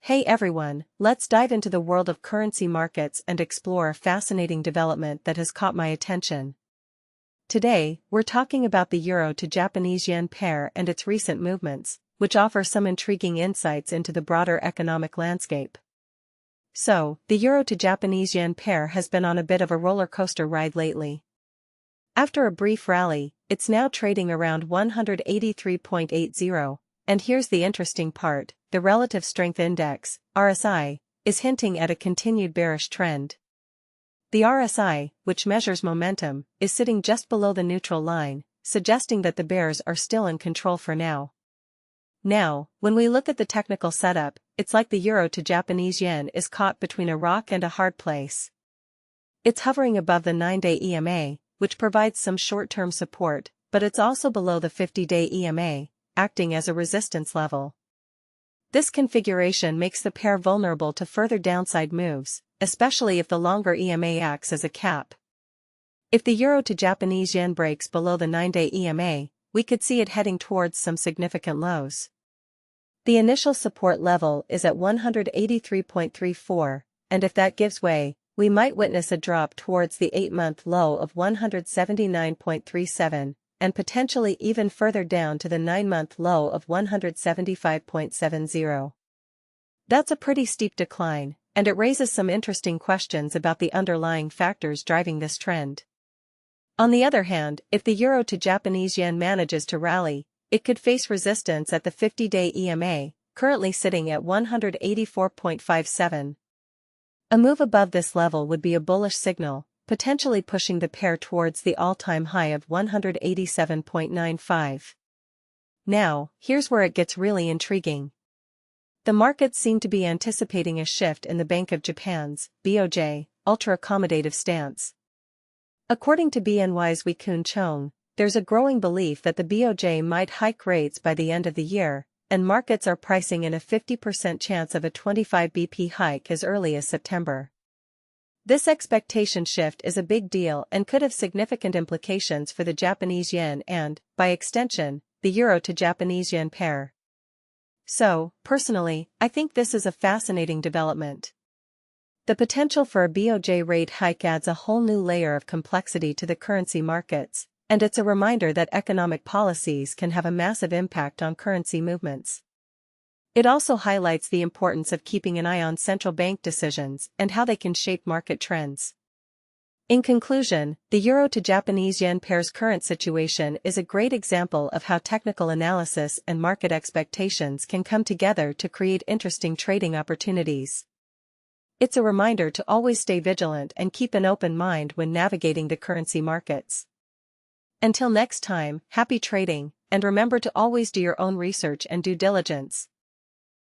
Hey everyone, let's dive into the world of currency markets and explore a fascinating development that has caught my attention. Today, we're talking about the euro to Japanese yen pair and its recent movements, which offer some intriguing insights into the broader economic landscape. So, the euro to Japanese yen pair has been on a bit of a roller coaster ride lately. After a brief rally, it's now trading around 183.80, and here's the interesting part. The Relative Strength Index, RSI, is hinting at a continued bearish trend. The RSI, which measures momentum, is sitting just below the neutral line, suggesting that the bears are still in control for now. Now, when we look at the technical setup, it's like the euro to Japanese yen is caught between a rock and a hard place. It's hovering above the 9-day EMA, which provides some short-term support, but it's also below the 50-day EMA, acting as a resistance level. This configuration makes the pair vulnerable to further downside moves, especially if the longer EMA acts as a cap. If the euro to Japanese yen breaks below the 9-day EMA, we could see it heading towards some significant lows. The initial support level is at 183.34, and if that gives way, we might witness a drop towards the 8-month low of 179.37. and potentially even further down to the 9-month low of 175.70. That's a pretty steep decline, and it raises some interesting questions about the underlying factors driving this trend. On the other hand, if the euro to Japanese yen manages to rally, it could face resistance at the 50-day EMA, currently sitting at 184.57. A move above this level would be a bullish signal, potentially pushing the pair towards the all-time high of 187.95. Now, here's where it gets really intriguing. The markets seem to be anticipating a shift in the Bank of Japan's, BOJ, ultra-accommodative stance. According to BNY's Wee-Kun Chung, there's a growing belief that the BOJ might hike rates by the end of the year, and markets are pricing in a 50% chance of a 25 BP hike as early as September. This expectation shift is a big deal and could have significant implications for the Japanese yen and, by extension, the euro to Japanese yen pair. So, personally, I think this is a fascinating development. The potential for a BOJ rate hike adds a whole new layer of complexity to the currency markets, and it's a reminder that economic policies can have a massive impact on currency movements. It also highlights the importance of keeping an eye on central bank decisions and how they can shape market trends. In conclusion, the euro to Japanese yen pair's current situation is a great example of how technical analysis and market expectations can come together to create interesting trading opportunities. It's a reminder to always stay vigilant and keep an open mind when navigating the currency markets. Until next time, happy trading, and remember to always do your own research and due diligence.